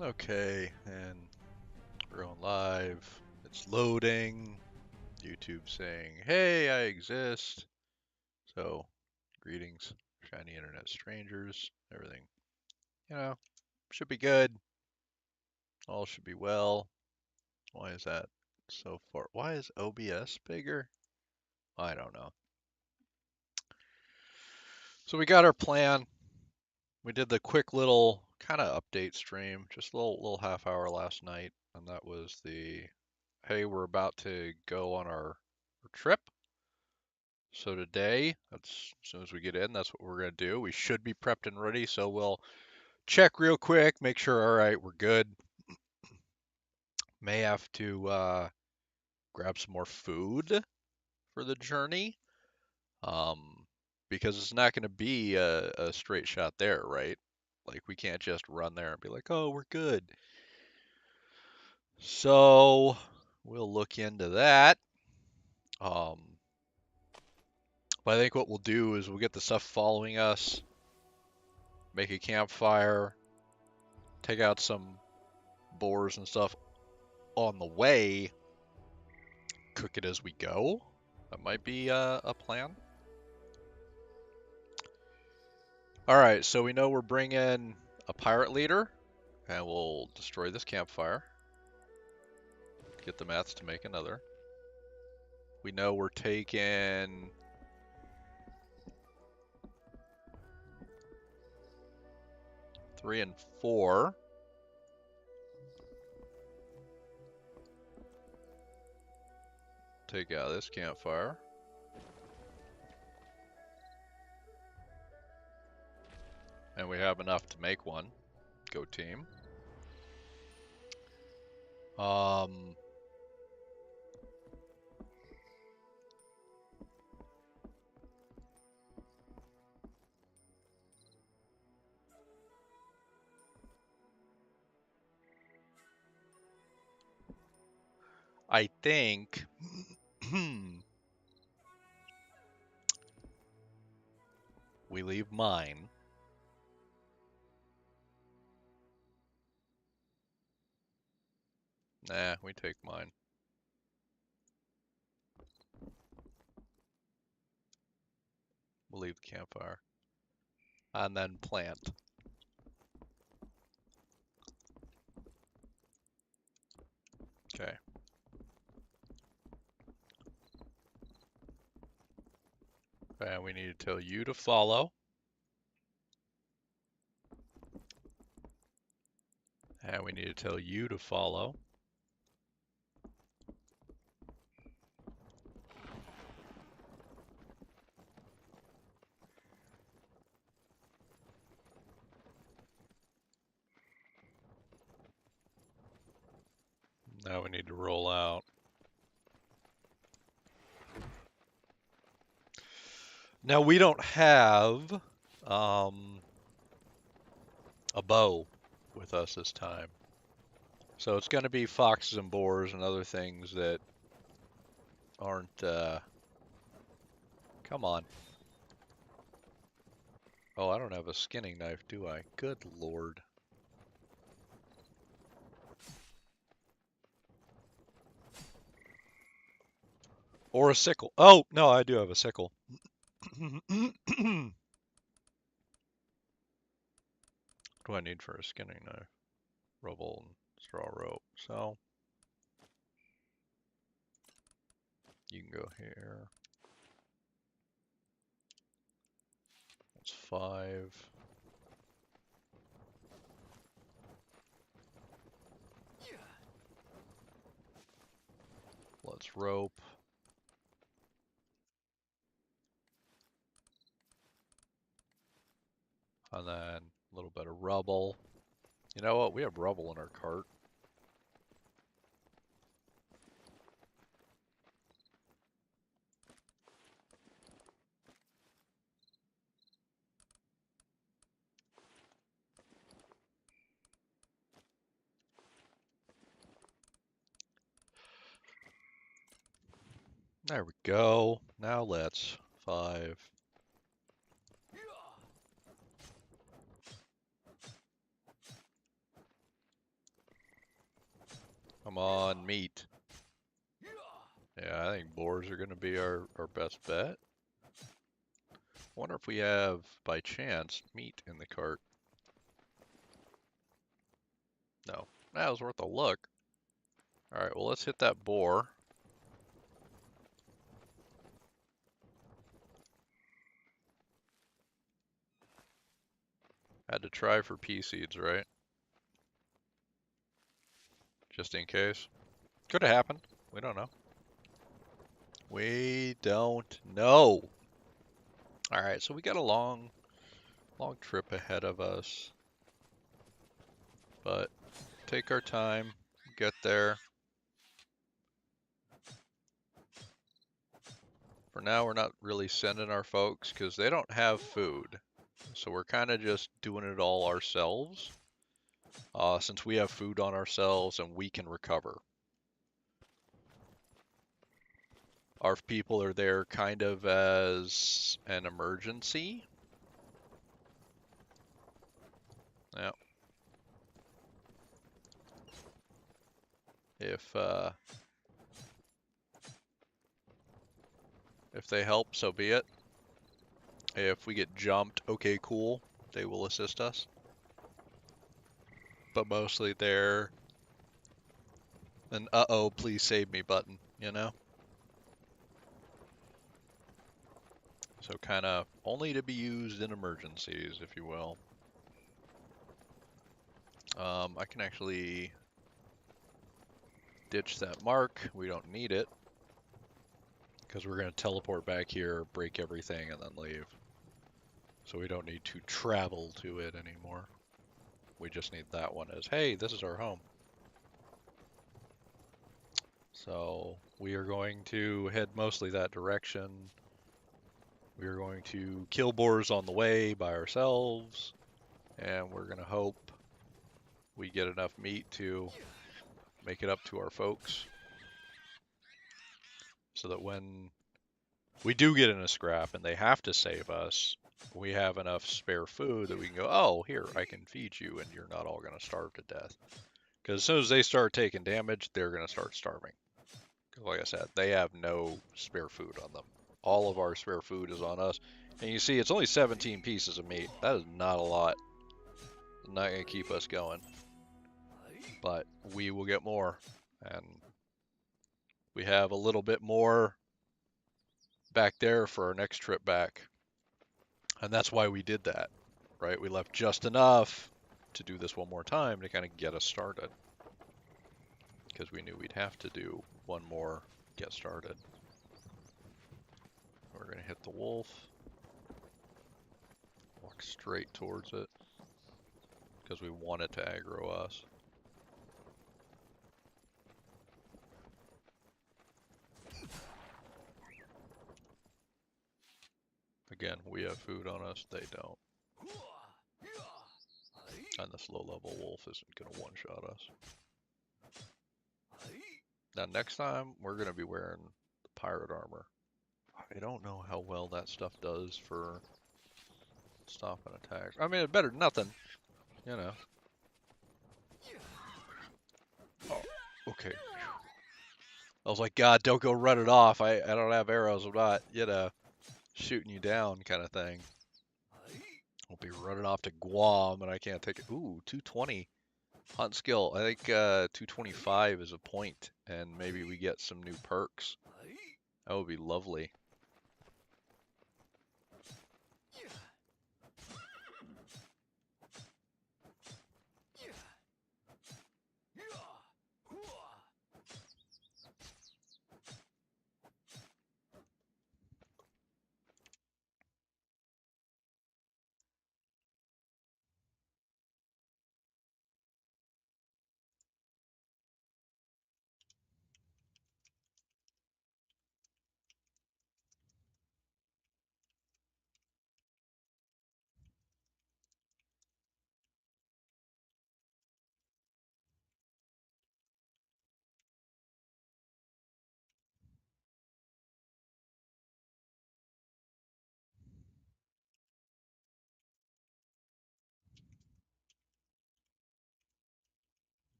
Okay, and we're on live. It's loading. YouTube saying, "Hey, I exist." So, greetings, shiny internet strangers. Everything, you know, should be good. All should be well. Why is that so far? Why is OBS bigger? I don't know. So we got our plan. We did the quick little kind of update stream, just a little half hour last night, and that was the, hey, we're about to go on our trip. So today, that's as soon as we get in, that's what we're gonna do. We should be prepped and ready, so we'll check real quick, make sure, all right, we're good. May have to grab some more food for the journey, um, because it's not gonna be a straight shot there, right? Like we can't just run there and be like, oh, we're good. So we'll look into that. Um, but I think what we'll do is we'll get the stuff following us, make a campfire, take out some boars and stuff on the way, cook it as we go. That might be a plan. All right, so we know we're bringing a pirate leader, and we'll destroy this campfire. Get the mats to make another. We know we're taking 3 and 4. Take out this campfire. And we have enough to make one. Go team. Um, I think we leave mine. Nah, we take mine. We'll leave the campfire. And then plant. Okay. And we need to tell you to follow. And we need to tell you to follow. Now we need to roll out. Now we don't have a bow with us this time. So it's going to be foxes and boars and other things that aren't, come on. Oh, I don't have a skinning knife, do I? Good lord. Or a sickle. Oh, no, I do have a sickle. What do I need for a skinning knife? Rubble and straw rope. So you can go here. That's 5. Let's rope. And then a little bit of rubble. You know what? We have rubble in our cart. There we go. Now let's 5. Come on, meat. Yeah, I think boars are going to be our best bet. Wonder if we have, by chance, meat in the cart. No. That was worth a look. Alright, well, let's hit that boar. Had to try for pea seeds, right? Just in case. Could have happened. We don't know. We don't know. Alright, so we got a long trip ahead of us. But take our time, get there. For now, we're not really sending our folks because they don't have food. So we're kind of just doing it all ourselves. Since we have food on ourselves and we can recover. Our people are there kind of as an emergency. Yeah. If they help, so be it. If we get jumped, okay, cool. They will assist us. But mostly they're an uh-oh, please save me button, you know? So kind of only to be used in emergencies, if you will. I can actually ditch that mark. We don't need it. Because we're going to teleport back here, break everything, and then leave. So we don't need to travel to it anymore. We just need that one as, hey, this is our home. So we are going to head mostly that direction. We are going to kill boars on the way by ourselves. And we're going to hope we get enough meat to make it up to our folks. So that when we do get in a scrap and they have to save us, we have enough spare food that we can go, oh, here, I can feed you and you're not all going to starve to death. Because as soon as they start taking damage, they're going to start starving. Because like I said, they have no spare food on them. All of our spare food is on us. And you see, it's only 17 pieces of meat. That is not a lot. Not going to keep us going. But we will get more. And we have a little bit more back there for our next trip back. And that's why we did that, right? We left just enough to do this one more time to kind of get us started. Because we knew we'd have to do one more get started. We're going to hit the wolf. Walk straight towards it. Because we want it to aggro us. Again, we have food on us, they don't. And this low-level wolf isn't going to one-shot us. Now, next time, we're going to be wearing the pirate armor. I don't know how well that stuff does for stopping attacks. I mean, it's better than nothing, you know. Oh, okay. I was like, God, don't go run it off. I don't have arrows. I'm not, you know, shooting you down kind of thing. I'll be running off to Guam and I can't take it. Ooh, 220 hunt skill. I think 225 is a point, and maybe we get some new perks. That would be lovely.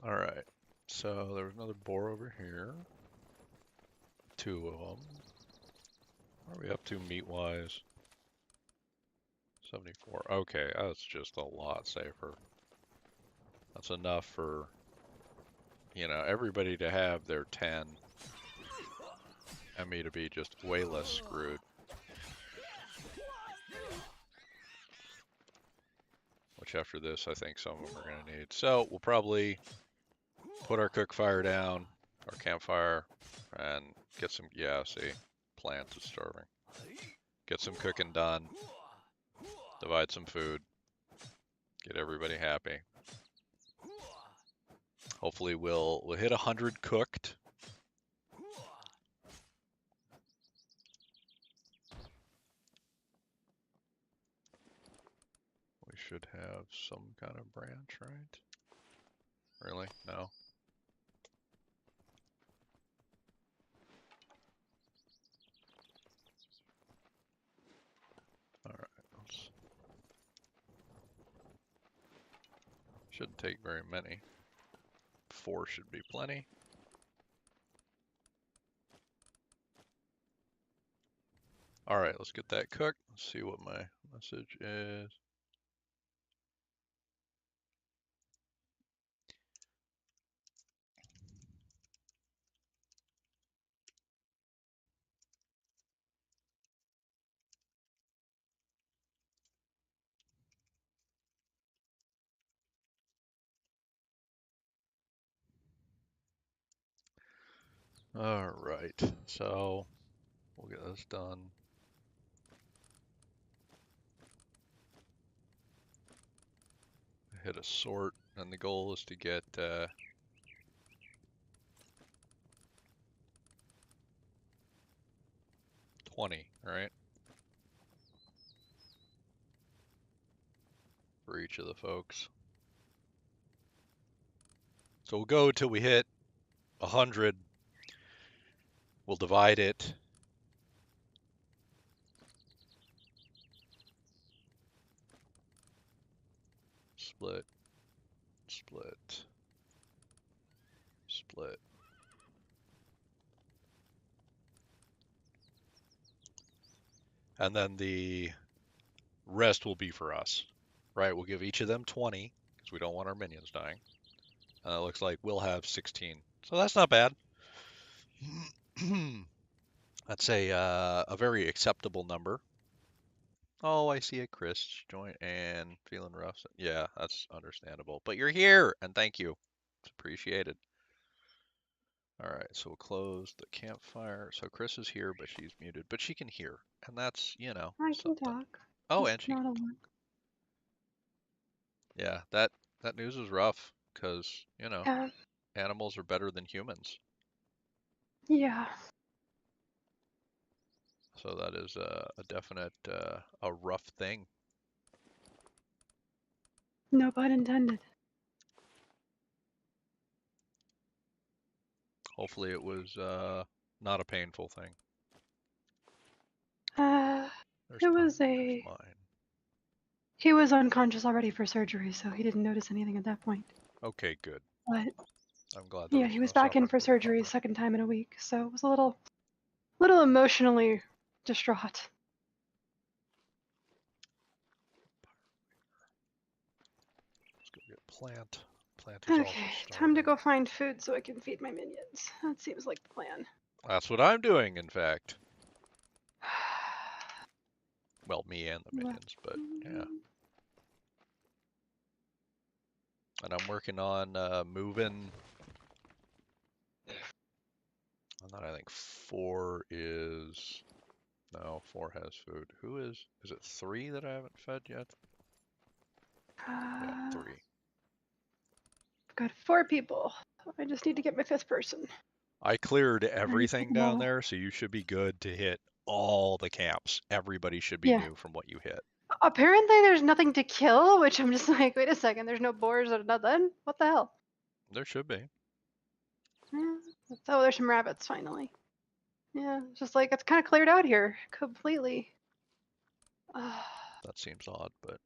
All right. So there was another boar over here. 2 of them. What are we up to meat-wise? 74. Okay, that's just a lot safer. That's enough for, you know, everybody to have their 10 and me to be just way less screwed. Which after this, I think some of them are going to need. So we'll probably put our cook fire down, our campfire, and get some, yeah, see, plants is starving. Get some cooking done, divide some food, get everybody happy. Hopefully we'll hit 100 cooked. We should have some kind of branch, right? Really? No? Alright. Shouldn't take very many. 4 should be plenty. Alright, let's get that cooked. Let's see what my message is. Alright, so we'll get this done. Hit a sort, and the goal is to get 20, right? For each of the folks. So we'll go until we hit 100. We'll divide it. Split, split, split. And then the rest will be for us, right? We'll give each of them 20 because we don't want our minions dying. And it looks like we'll have 16. So that's not bad. That's a very acceptable number. Oh, I see a Chris join and feeling rough. Yeah, that's understandable. But you're here, and thank you. It's appreciated. All right, so we'll close the campfire. So Chris is here, but she's muted, but she can hear, and that's, you know, I can something. talk. Oh, Just and she not can a talk. lot. Yeah, that news is rough because, you know, Yeah. animals are better than humans. Yeah. So that is a definite a rough thing. No pun intended. Hopefully it was not a painful thing. There's It mine. was There's a. mine. He was unconscious already for surgery, so he didn't notice anything at that point. Okay, good. But I'm glad there yeah, was he no was back in suffering for for the surgery, puppet. second time in a week, so it was a little emotionally distraught. Let's go get plant. Plant is also Okay, time to starving. go find food so I can feed my minions. That seems like the plan. That's what I'm doing, in fact. Well, me and the Well, minions, but yeah. And I'm working on moving. And then I think 4 is. No, 4 has food. Who is? Is it 3 that I haven't fed yet? Yeah, 3. I've got 4 people. I just need to get my 5th person. I cleared I need to get everything them down all. there, so you should be good to hit all the camps. Everybody should be Yeah. new from what you hit. Apparently there's nothing to kill, which I'm just like, wait a second, there's no boars or nothing? What the hell? There should be. Yeah. Oh, there's some rabbits finally. Yeah, it's just like it's kind of cleared out here completely. That seems odd, but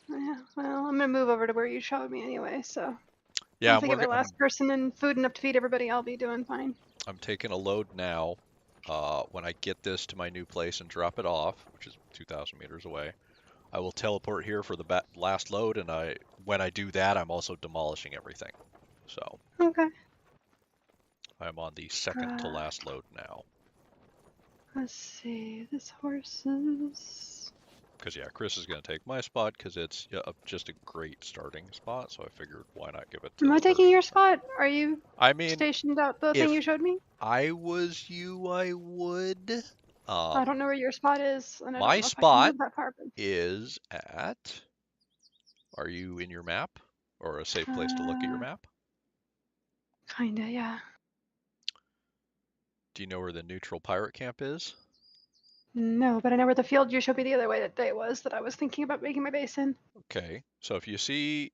Yeah, well, I'm gonna move over to where you showed me anyway, so. Yeah, Once I get my last person and food enough to feed everybody, I'll be doing fine. I'm taking a load now. When I get this to my new place and drop it off, which is 2,000 meters away, I will teleport here for the last load, and when I do that, I'm also demolishing everything. So Okay. I'm on the second to last load now. Let's see. This horse is. Because yeah, Chris is going to take my spot because it's just a great starting spot. So I figured why not give it to Am I the taking person. your spot? Are you I mean, stationed out the thing if you showed me? I was you, I would. I don't know where your spot is, and I don't My know if I can spot move that far. But... is at. Are you in your map or a safe place to look at your Uh, map? kinda, yeah. Do you know where the neutral pirate camp is? No, but I know where the field you showed me the other way that day was that I was thinking about making my base in. Okay, so if you see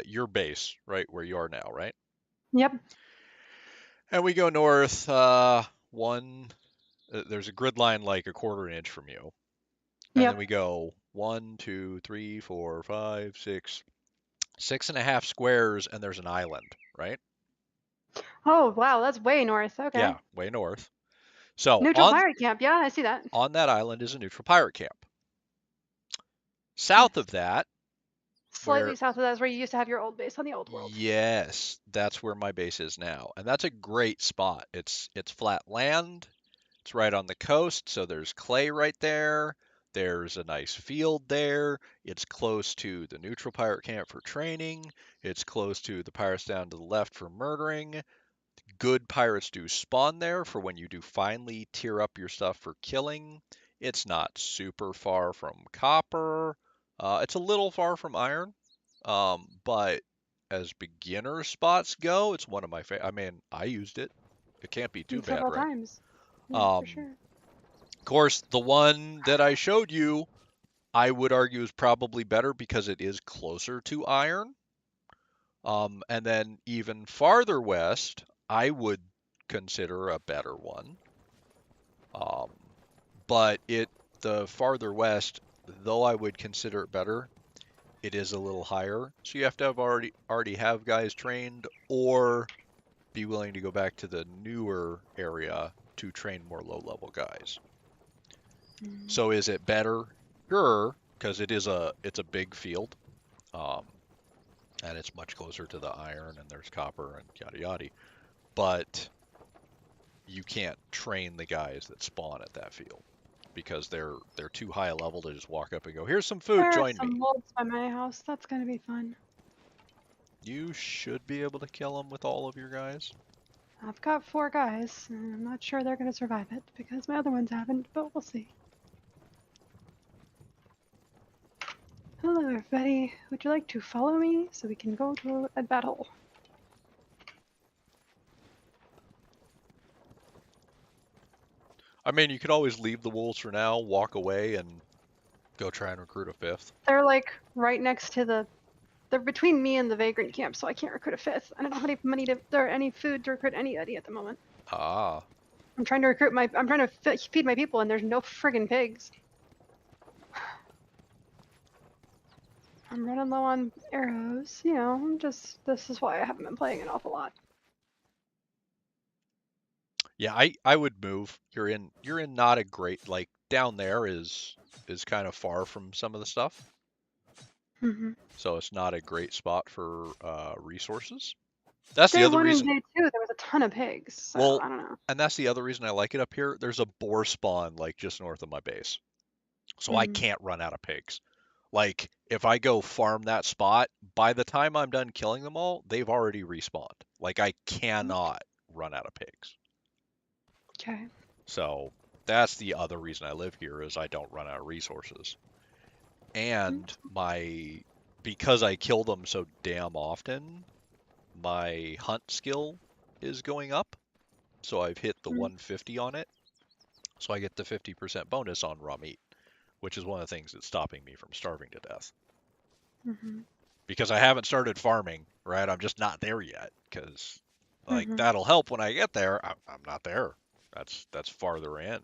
your base right where you are now, right? Yep. And we go north there's a grid line like a quarter inch from you. And then Yep. we go 1, 2, 3, 4, 5, 6, 6.5 squares, and there's an island, right? Oh, wow, that's way north. Okay. Yeah, way north. So Neutral pirate camp. Yeah, I see that. on that island is a neutral pirate camp. Yes. South of that, Slightly where south of that is where you used to have your old base on the old world. yes, that's where my base is now. And that's a great spot. It's flat land. It's right on the coast, so there's clay right there. There's a nice field there. It's close to the neutral pirate camp for training. It's close to the pirates down to the left for murdering. Good pirates do spawn there for when you do finally tier up your stuff for killing. It's not super far from copper. It's a little far from iron, but as beginner spots go, it's one of my favorite. I mean, I used it. It can't be too And bad, several right? times. Yeah, for Um, sure. of course, the one that I showed you, I would argue is probably better because it is closer to iron. And then even farther west, I would consider a better one. Um, but the farther west, though I would consider it better, it is a little higher. So you have to have already have guys trained or be willing to go back to the newer area to train more low level guys. Mm. So is it better? Sure, because it's a big field. Um, and it's much closer to the iron and there's copper and yada yada. But you can't train the guys that spawn at that field because they're too high a level to just walk up and go, "Here's some food, There are join me." some wolves by my house. That's gonna be fun. You should be able to kill them with all of your guys. I've got 4 guys, and I'm not sure they're gonna survive it because my other ones haven't, but we'll see. Hello, everybody. Would you like to follow me so we can go to a battle? I mean, you could always leave the wolves for now, walk away, and go try and recruit a fifth. They're like right next to the. They're between me and the vagrant camp, so I can't recruit a 5th. I don't have any money to. There any food to recruit anybody at the moment. Ah, I'm trying to recruit my. I'm trying to feed my people, and there's no friggin' pigs. I'm running low on arrows. You know, I'm just. This is why I haven't been playing an awful lot. yeah, I would move. You're in not a great like down there is kind of far from some of the stuff, Mm-hmm. so it's not a great spot for resources. That's the Day other 1 and reason. day 2, there was a ton of pigs, so Well, I don't know. and that's the other reason I like it up here. There's a boar spawn like just north of my base, so I Mm-hmm. can't run out of pigs. Like if I go farm that spot, by the time I'm done killing them all, they've already respawned. Like I cannot run out of pigs. Okay. So that's the other reason I live here is I don't run out of resources. And because I kill them so damn often, my hunt skill is going up. So I've hit the 150 on it. So I get the 50% bonus on raw meat, which is one of the things that's stopping me from starving to death. Mm-hmm. Because I haven't started farming, right? I'm just not there yet. Because like Mm-hmm. that'll help when I get there. I'm not there. That's farther in.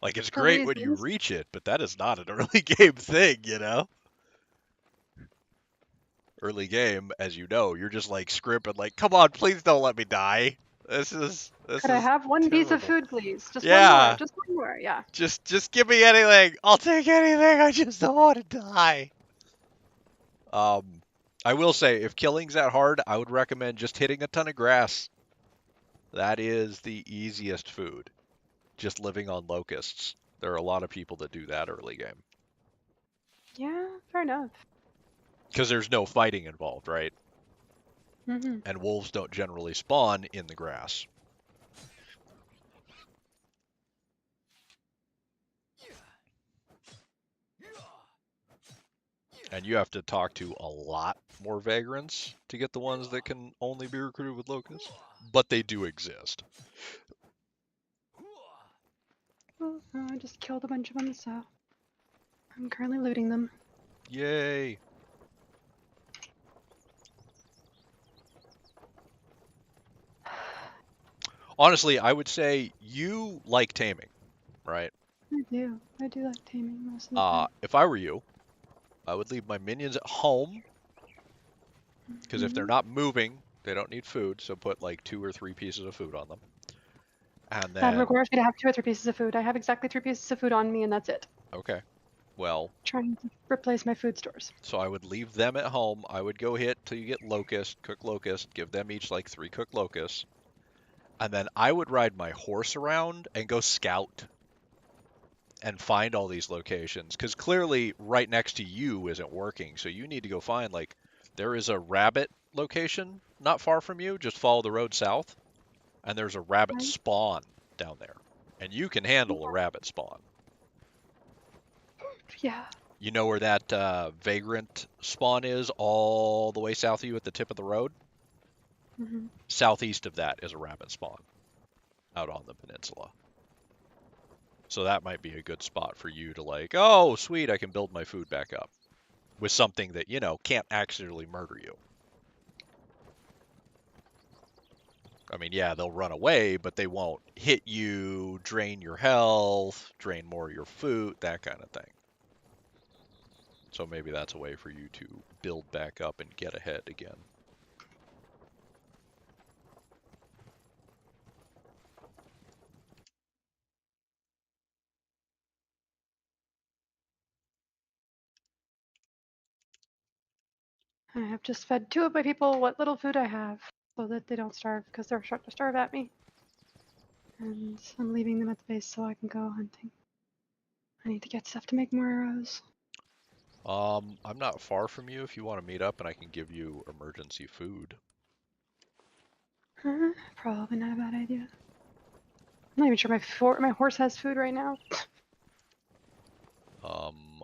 Like it's For great when you reasons. reach it, but that is not an early game thing, you know? early game, as you know, you're just like scrimping, like, come on, please don't let me die. This Could I is have one piece of terrible. food, please? Just one more. Yeah, Just one more. Yeah. just give me anything. I'll take anything. I just don't want to die. Um, I will say, if killing's that hard, I would recommend just hitting a ton of grass. That is the easiest food. Just living on locusts. There are a lot of people that do that early game Yeah. Fair enough. because there's no fighting involved, right? Mhm. And wolves don't generally spawn in the grass. And you have to talk to a lot more vagrants to get the ones that can only be recruited with locusts. But they do exist. Oh, I just killed a bunch of them, so I'm currently looting them. Yay! Honestly, I would say you like taming, right? I do. I do like taming most of the time. If I were you, I would leave my minions at home because if they're Mhm. not moving, they don't need food. So put like 2 or 3 pieces of food on them. And That then, requires me to have 2 or 3 pieces of food. I have exactly 3 pieces of food on me, and that's it. okay, well, Trying to replace my food stores. so I would leave them at home. I would go hit till you get locust, cook locust, give them each like 3 cooked locusts. And then I would ride my horse around and go scout and find all these locations because clearly right next to you isn't working. So you need to go find, like, there is a rabbit location not far from you. Just follow the road south, and there's a rabbit Right? spawn down there. And you can handle a rabbit spawn. Yeah. You know where that vagrant spawn is all the way south of you at the tip of the road? Hmm. Southeast of that is a rabbit spawn out on the peninsula. So that might be a good spot for you to, like, oh, sweet, I can build my food back up with something that, can't accidentally murder you. I mean, yeah, they'll run away, but they won't hit you, drain your health, drain more of your food, that kind of thing. So maybe that's a way for you to build back up and get ahead again. I have just fed 2 of my people what little food I have so that they don't starve because they're starting to starve at me. And I'm leaving them at the base so I can go hunting. I need to get stuff to make more arrows. I'm not far from you if you want to meet up and I can give you emergency food. Probably not a bad idea. I'm not even sure my horse has food right now.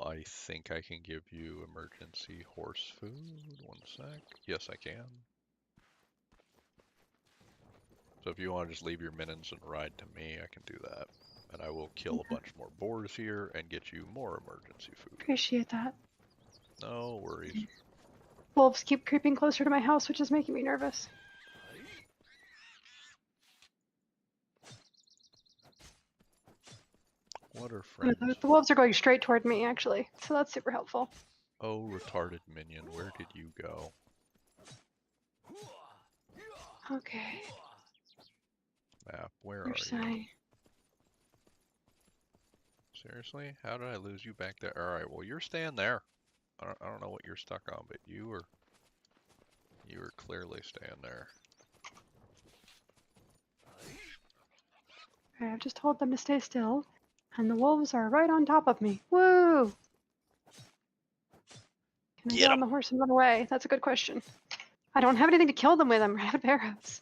I think I can give you emergency horse food. One sec. Yes, I can. So if you want to just leave your minions and ride to me, I can do that. And I will kill a bunch more boars here and get you more emergency food. Appreciate that. No worries. Wolves keep creeping closer to my house, which is making me nervous. What are Yeah, friends? the wolves are going straight toward me, actually, so that's super helpful. Oh, retarded minion, where did you go? Okay. Map, where are Where's you? I? Seriously? How did I lose you back there? Alright, well you're staying there. I don't know what you're stuck on, but you were clearly staying there. Okay, I've just told them to stay still, and the wolves are right on top of me. Woo! Can I Get get on him! the horse and run away? That's a good question. I don't have anything to kill them with. I'm out of arrows.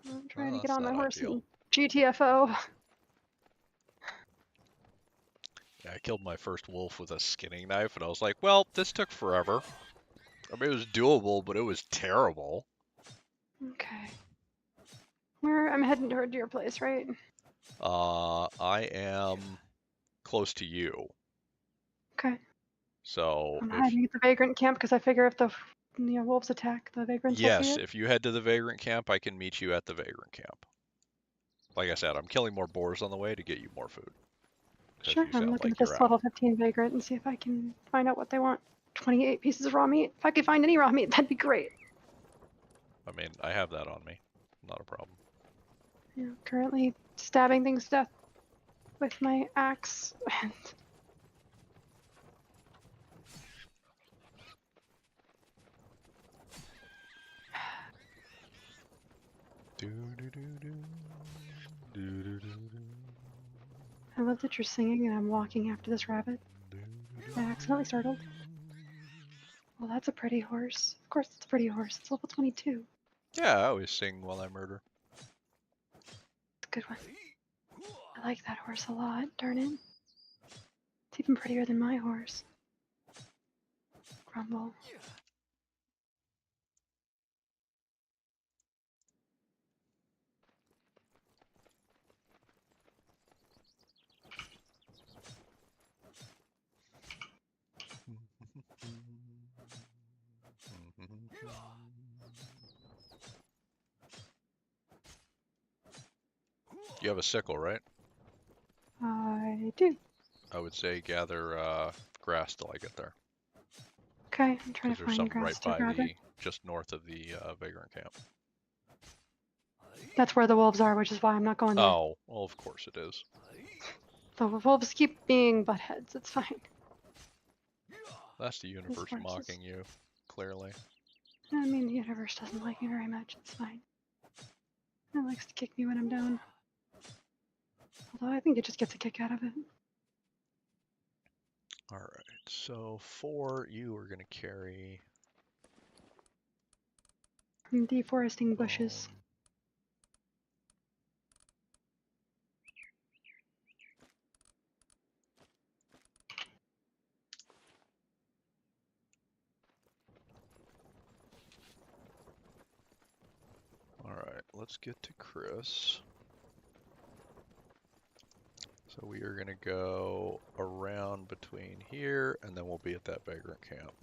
I'm trying Well, to get that's on my not horse ideal. and GTFO. Yeah, I killed my first wolf with a skinning knife, and I was like, well, this took forever. I mean, it was doable, but it was terrible. Okay. I'm heading toward your place, right? I am close to you. Okay. So I'm if hiding at the vagrant camp because I figure if the wolves attack, the vagrants will see yes, it. if you head to the vagrant camp, I can meet you at the vagrant camp. Like I said, I'm killing more boars on the way to get you more food. Because Sure, you I'm sound looking like at you're this out. level 15 vagrant and see if I can find out what they want. 28 pieces of raw meat. If I could find any raw meat, that'd be great. I mean, I have that on me. Not a problem. Yeah, currently stabbing things to death with my axe. And I love that you're singing and I'm walking after this rabbit. I accidentally startled. Well, that's a pretty horse. Of course it's a pretty horse. It's level 22. Yeah, I always sing while I murder. It's a good one. I like that horse a lot, darn it. It's even prettier than my horse. Grumble. You have a sickle, right? I do. I would say gather grass till I get there. Okay, I'm trying Because to there's find some grass right to by gather. just north of the vagrant camp. That's where the wolves are, which is why I'm not going there. Oh, well, of course it is. The wolves keep being butt heads. It's fine. That's the This universe horse mocking is... you, clearly. I mean, the universe doesn't like me very much. It's fine. It likes to kick me when I'm down. Although I think it just gets a kick out of it. Alright, so 4, you are going to carry... I'm deforesting bushes. Alright, let's get to Chris. So we are going to go around between here, and then we'll be at that vagrant camp.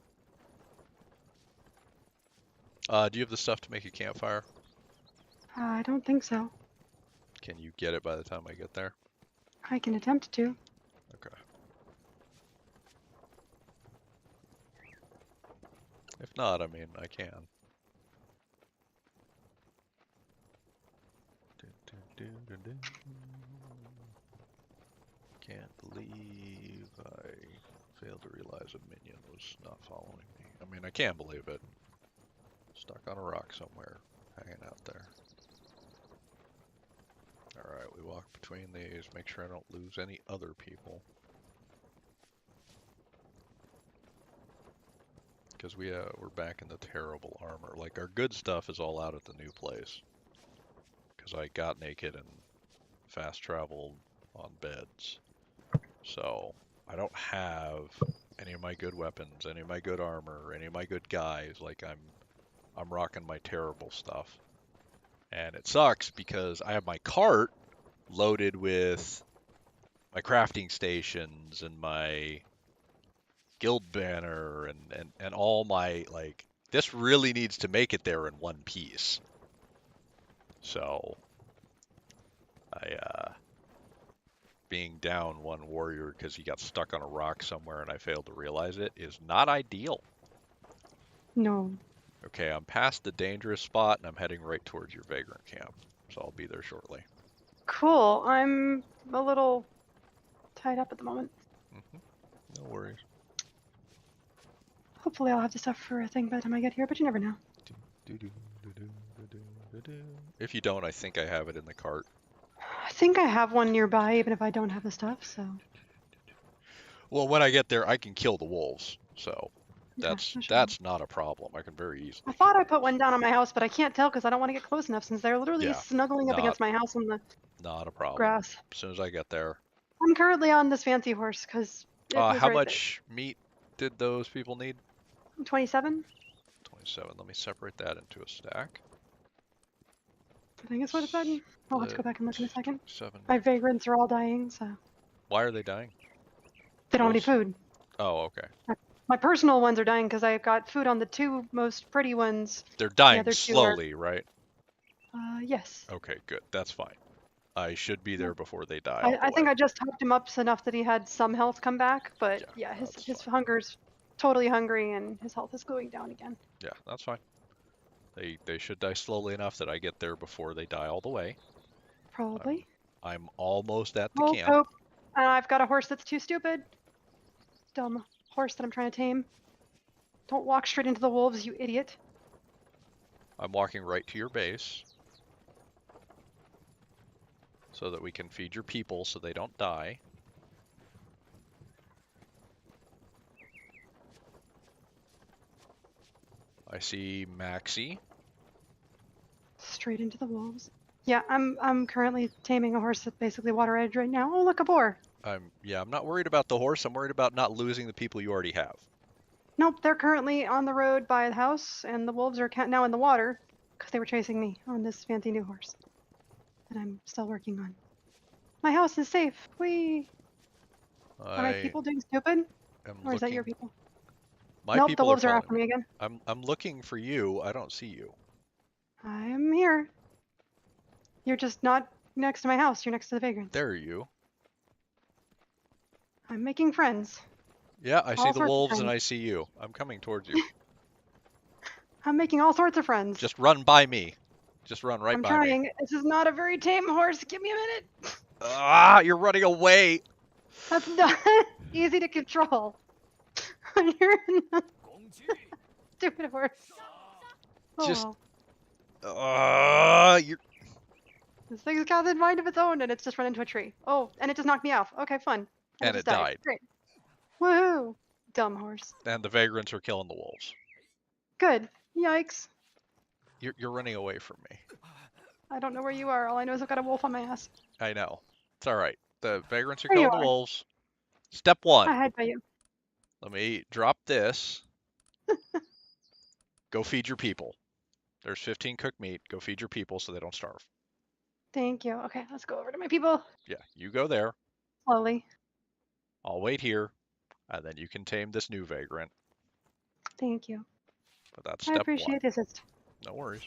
Do you have the stuff to make a campfire? I don't think so. Can you get it by the time I get there? I can attempt to. Okay. If not, I mean, I can. Can't believe I failed to realize a minion was not following me. I mean, I can't believe it. Stuck on a rock somewhere, hanging out there. Alright, we walk between these, make sure I don't lose any other people. Because we're back in the terrible armor. Like, our good stuff is all out at the new place. Because I got naked and fast traveled on beds. So, I don't have any of my good weapons, any of my good armor, any of my good guys. Like, I'm rocking my terrible stuff. And it sucks because I have my cart loaded with my crafting stations and my guild banner and all my, like, this really needs to make it there in one piece. So being down one warrior because he got stuck on a rock somewhere and I failed to realize it is not ideal. No. Okay, I'm past the dangerous spot and I'm heading right towards your vagrant camp. So I'll be there shortly. Cool. I'm a little tied up at the moment. No worries. Hopefully I'll have the stuff for a thing by the time I get here, but you never know. If you don't, I think I have it in the cart. I think I have one nearby, even if I don't have the stuff, so... Well, when I get there, I can kill the wolves, so that's sure. not a problem. I can very easily. I thought I put one down on my house, but I can't tell because I don't want to get close enough since they're literally snuggling up against my house on the Not a problem. grass. As soon as I get there. I'm currently on this fancy horse because it was How right much meat did those people need? there. 27? 27. Let me separate that into a stack. I think it's what it said. I'll have to go back and look in a second. 7. My vagrants are all dying, so... Why are they dying? They don't have any Wolves? food. Oh, okay. My personal ones are dying because I've got food on the 2 most pretty ones. They're dying other 2 slowly, right? Yes. Okay, good. That's fine. I should be there before they die all the I think way. I just topped him up enough that he had some health come back, but Yeah, yeah, that's his fine. hunger's totally hungry and his health is going down again. Yeah, that's fine. They should die slowly enough that I get there before they die all the way. I'm Probably. I'm almost at the Hope, camp. hope. I've got a horse that's too stupid. Dumb horse that I'm trying to tame. Don't walk straight into the wolves, you idiot. I'm walking right to your base so that we can feed your people so they don't die. I see Maxie. Straight into the wolves. Yeah, I'm currently taming a horse that's basically water edge right now. Oh, look, a boar. I'm not worried about the horse. I'm worried about not losing the people you already have. Nope, they're currently on the road by the house, and the wolves are now in the water because they were chasing me on this fancy new horse that I'm still working on. My house is safe. Whee! Are my I people doing stupid? am Or is that your looking. people? My Nope, the people are wolves are following after me. me again. I'm looking for you. I don't see you. I'm here. You're just not next to my house. You're next to the vagrants. There are you. I'm making friends. Yeah, I see All the sorts of wolves and friends. I see you. I'm coming towards you. I'm making all sorts of friends. Just run by me. Just run right I'm by me. trying. This is not a very tame horse. Give me a minute. Ah, you're running away. That's not easy to control. When you're in the stupid horse. Oh Just, well. you're, This thing's got a mind of its own and it's just run into a tree. Oh, and it just knocked me off. Okay, fun. And it and just it died. died. Great. Woohoo! Dumb horse. And the vagrants are killing the wolves. Good. Yikes. You're running away from me. I don't know where you are. All I know is I've got a wolf on my ass. I know. It's all right. The vagrants are There you killing the are. wolves. Step one. I hide by you. Let me drop this. Go feed your people. There's 15 cooked meat. Go feed your people so they don't starve. Thank you. Okay, let's go over to my people. Yeah, you go there. Slowly. I'll wait here, and then you can tame this new vagrant. Thank you. But that's I step one. appreciate the assist. No worries.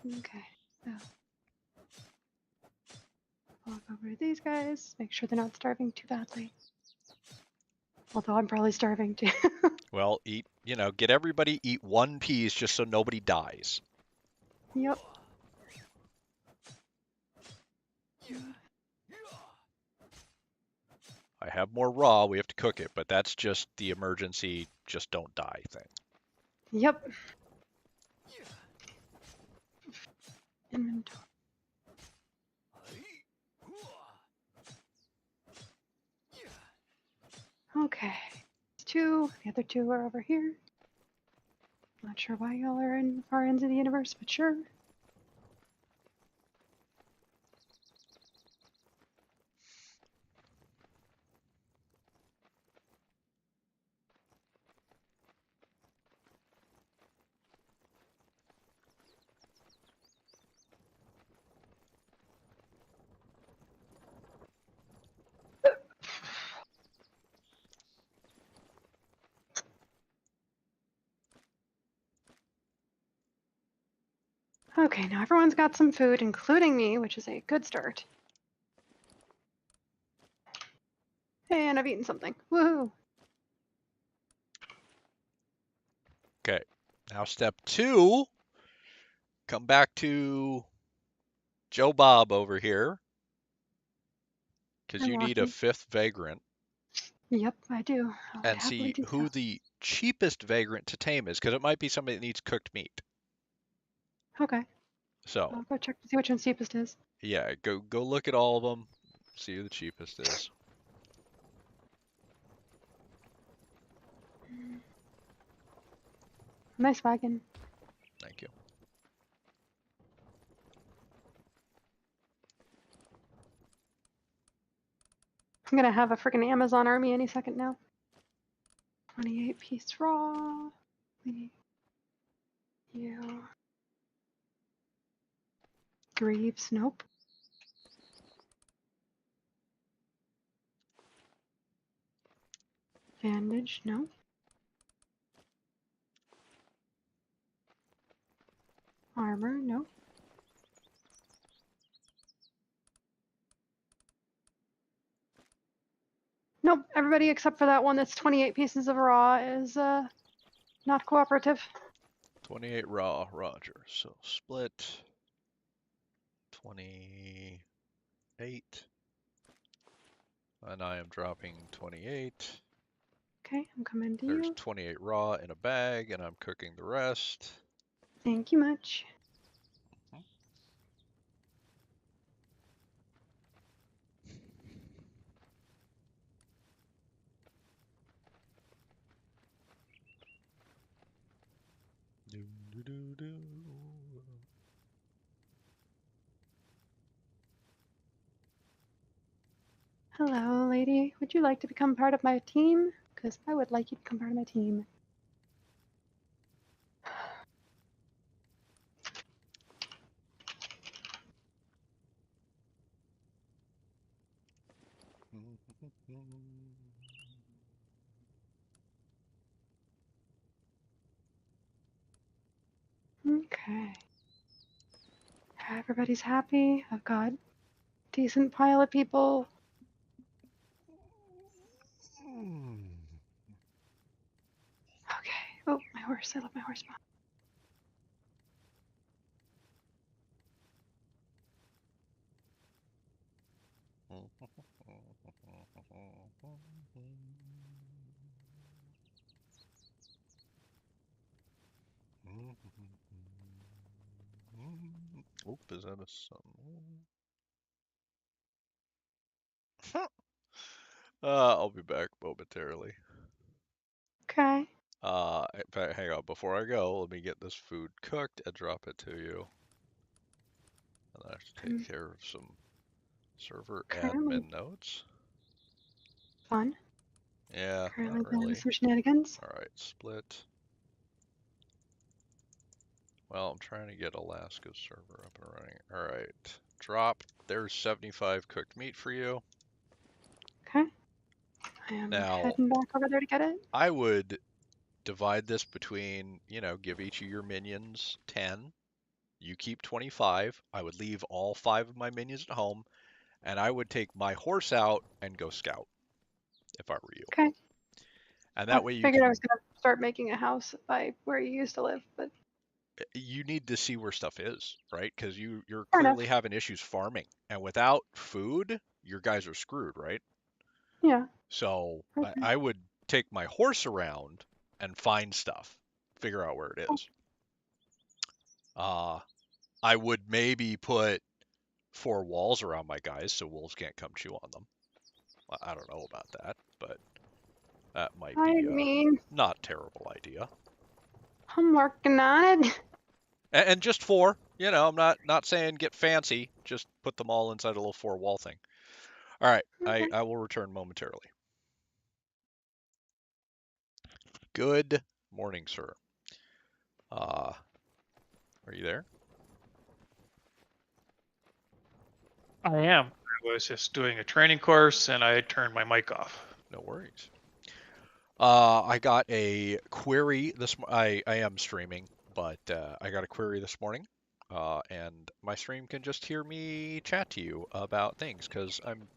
Okay. So walk over to these guys. Make sure they're not starving too badly. Although I'm probably starving too. Well, get everybody eat one piece just so nobody dies. Yep. I have more raw. We have to cook it, but that's just the emergency just don't die thing. Yep. Inventory. Okay. Two. The other two are over here. Not sure why y'all are in far ends of the universe, but sure. Okay, now everyone's got some food, including me, which is a good start. Hey, and I've eaten something. Woohoo! Okay. Now step two, come back to Joe Bob over here, because I'm you need a walking. fifth vagrant, Yep, I do. I'll and happily see do so. who the cheapest vagrant to tame is, because it might be somebody that needs cooked meat. Okay, So, I'll go check to see which one's cheapest is. yeah, go look at all of them, see who the cheapest is. Nice wagon. Thank you. I'm gonna have a freaking Amazon army any second now. 28 piece raw. You. Greaves, nope. Bandage, no. Armor, no. everybody except for that one that's 28 pieces of raw is not cooperative. 28 raw, Roger. So split 28. And I am dropping 28. Okay, I'm coming to There's you. 28 raw in a bag, and I'm cooking the rest. Thank you much. Do, do, do, do. Hello, lady. Would you like to become part of my team? Because I would like you to become part of my team. Okay. Everybody's happy. I've got a decent pile of people. Okay. Oh, my horse. I love my horse. Oop, is that a something? I'll be back momentarily. Okay. In fact, hang on. Before I go, let me get this food cooked and drop it to you. And I have to take I'm care of some server currently admin notes. fun. Yeah, Currently not doing really. some shenanigans. All right, split. Well, I'm trying to get Alaska's server up and running. All right, drop. There's 75 cooked meat for you. Okay. I am Now, heading back over there to get it. I would divide this between, give each of your minions 10. You keep 25. I would leave all 5 of my minions at home, and I would take my horse out and go scout if I were you. Okay. And I that way you figured I was can, gonna start making a house by where you used to live, but you need to see where stuff is, right? Because you're fair enough. clearly having issues farming, and without food, your guys are screwed, right? Yeah. So Okay. I would take my horse around and find stuff, figure out where it Cool. is. Uh, I would maybe put 4 walls around my guys so wolves can't come chew on them. I don't know about that, but that might I be a mean, not terrible idea. I'm working on it. And just 4, I'm not saying get fancy, just put them all inside a little 4-wall thing. All right, Okay. I will return momentarily. Good morning, sir. Uh, are you there? I am. I was just doing a training course and I turned my mic off. No worries. I got a query I am streaming, but I got a query this morning, and my stream can just hear me chat to you about things because I'm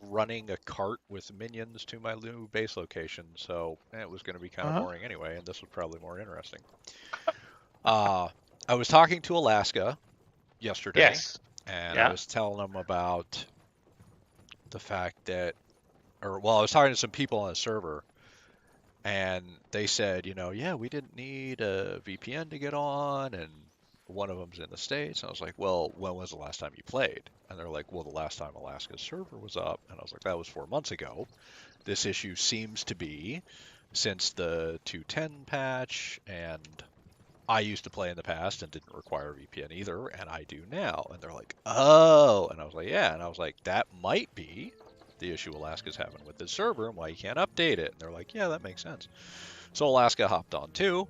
running a cart with minions to my new base location, so it was going to be kind of Uh-huh. boring anyway, and this was probably more interesting. I was talking to Alaska yesterday, Yes. and I Yeah. was telling them about the fact that, I was talking to some people on the server, and they said, yeah, we didn't need a VPN to get on, and one of them's in the States. And I was like, well, when was the last time you played? And they're like, well, the last time Alaska's server was up. And I was like, that was 4 months ago. This issue seems to be since the 2.10 patch, and I used to play in the past and didn't require a VPN either, and I do now. And they're like, oh. And I was like, yeah. And I was like, that might be the issue Alaska's having with this server and why you can't update it. And they're like, yeah, that makes sense. So Alaska hopped on too.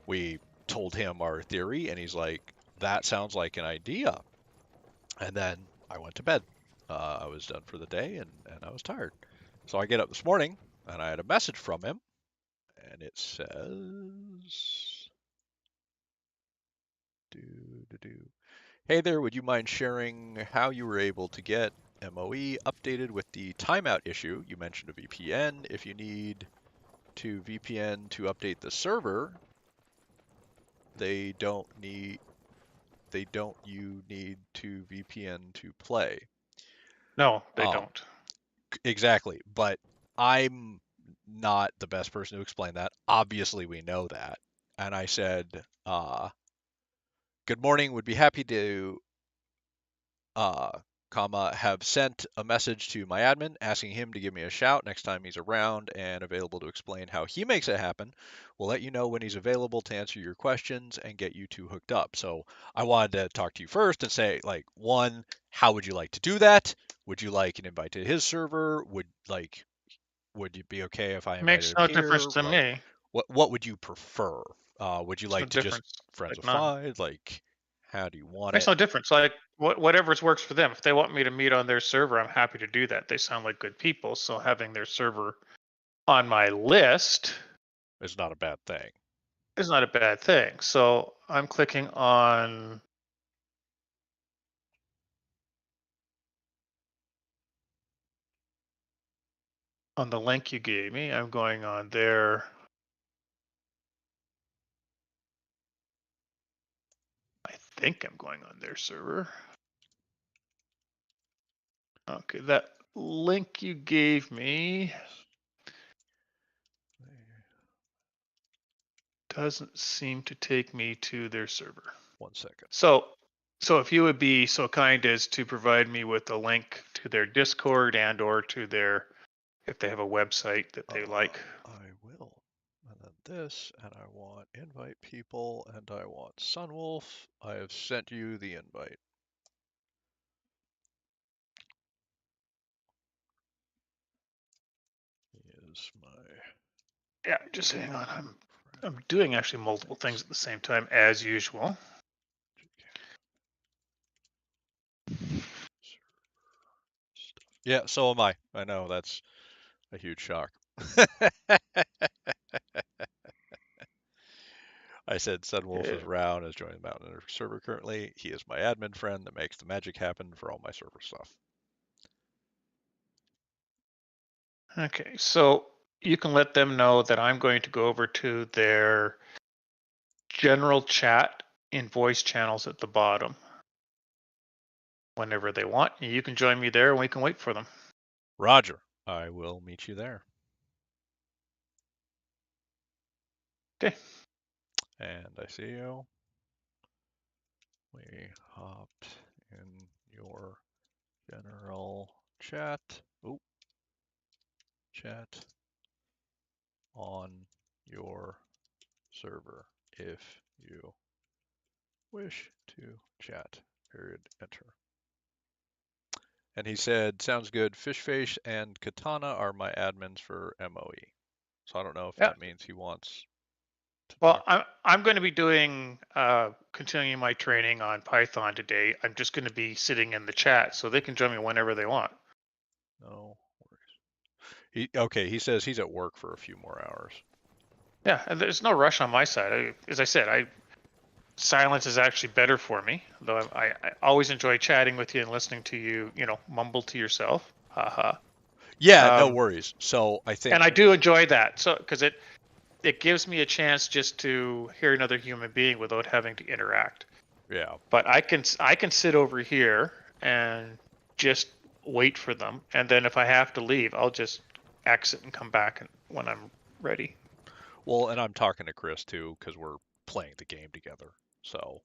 We told him our theory, and he's like, that sounds like an idea. And then I went to bed. I was done for the day, and I was tired. So I get up this morning, and I had a message from him, and it says, do, do, do. Hey there, would you mind sharing how you were able to get MOE updated with the timeout issue. You mentioned a VPN. If you need to VPN to update the server, they don't need you need to VPN to play. No, they Um, don't. exactly, but I'm not the best person to explain that. Obviously, we know that. And I said, good morning, would be happy to uh, have sent a message to my admin asking him to give me a shout next time he's around and available to explain how he makes it happen. We'll let you know when he's available to answer your questions and get you two hooked up. So I wanted to talk to you first and say, like, one, how would you like to do that? Would you like an invite to his server? Would you be okay if I invited Makes him no here? difference to Like, me. what would you prefer? Would you Makes no like to just difference. Like none. friendsify? Like, how do you want Makes it? no difference. Like whatever works for them. If they want me to meet on their server, I'm happy to do that. They sound like good people, so having their server on my list It's not a bad thing. is not a bad thing. So I'm clicking on the link you gave me. I'm going on there. I think I'm going on their server. Okay, that link you gave me doesn't seem to take me to their server. 1 second. So if you would be so kind as to provide me with a link to their Discord and or to their, if they have a website that they like. I will. And then this, and I want invite people, and I want Sunwolf. I have sent you the invite. He is my Yeah, just hang on. friend. I'm doing actually multiple things at the same time as usual. Yeah, so am I. I know, that's a huge shock. I said Sunwolf Yeah. is round, is joining the Mountain server currently. He is my admin friend that makes the magic happen for all my server stuff. Okay, so you can let them know that I'm going to go over to their general chat in voice channels at the bottom whenever they want. You can join me there and we can wait for them. Roger. I will meet you there. Okay. And I see you. We hopped in your general chat. Oh, chat on your server if you wish to chat. Period. Enter. And he said, sounds good. Fishface and Katana are my admins for MOE. So I don't know if Yeah. that means he wants to Well, talk. I'm going to be doing continuing my training on Python today. I'm just going to be sitting in the chat, so they can join me whenever they want. No worries. Okay, he says he's at work for a few more hours. Yeah, and there's no rush on my side. As I said, silence is actually better for me. Though I always enjoy chatting with you and listening to you, mumble to yourself. Haha. Yeah, no worries. So I think, And I do enjoy that. So because it gives me a chance just to hear another human being without having to interact. yeah, But I can sit over here and just wait for them, and then if I have to leave, I'll just exit and come back when I'm ready. well, and I'm talking to Chris too because we're playing the game together. So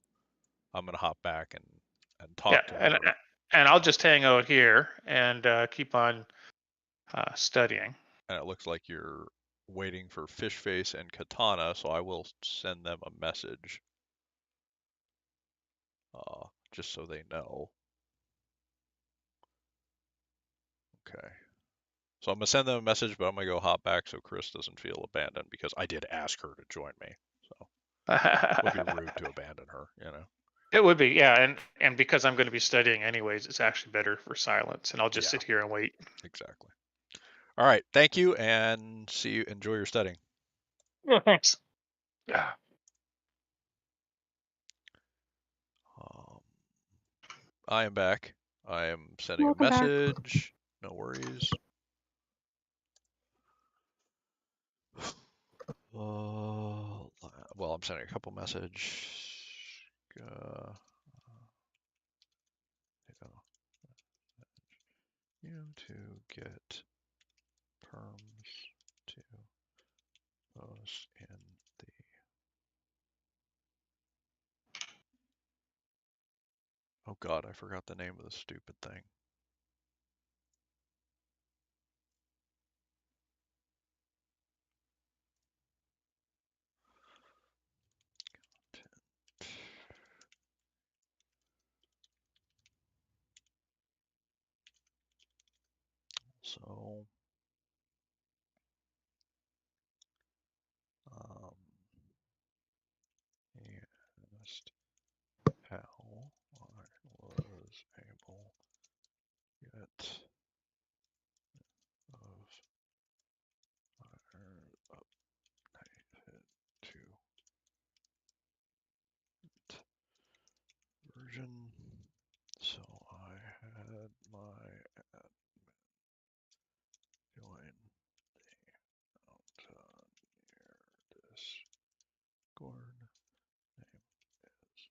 I'm gonna hop back and Yeah, talk to and her. and I'll just hang out here and keep on studying. And it looks like you're waiting for Fishface and Katana, so I will send them a message, just so they know. Okay. So I'm gonna send them a message, but I'm gonna go hop back so Chris doesn't feel abandoned because I did ask her to join me. So it would be rude to abandon her, you know. It would be, yeah, and because I'm going to be studying anyways, it's actually better for silence, and I'll just Yeah, sit here and wait. exactly. All right, thank you, and see you. Enjoy your studying. Yeah, thanks. Yeah. Um, I am back. I am sending a Welcome back. message. No worries. Well, I'm sending a couple message. You to get perms to post in the. Oh God, I forgot the name of the stupid thing. So, he asked how I was able to get of updated to version. So I had my join the near Discord. Name is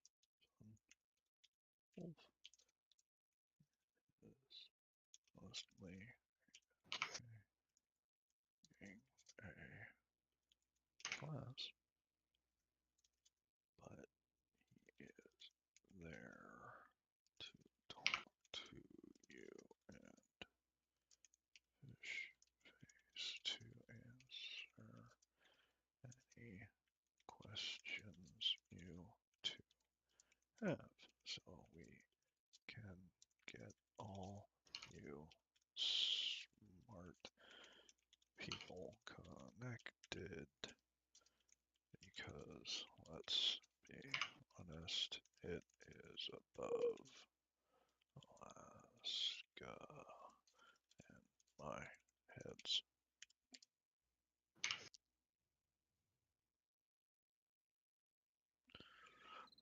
Wolf. Is mostly being a class, but he is there to talk to you and fish face to answer any questions you two have, so we can get all you smart people connected, because let's be honest, it is above Alaska and my heads.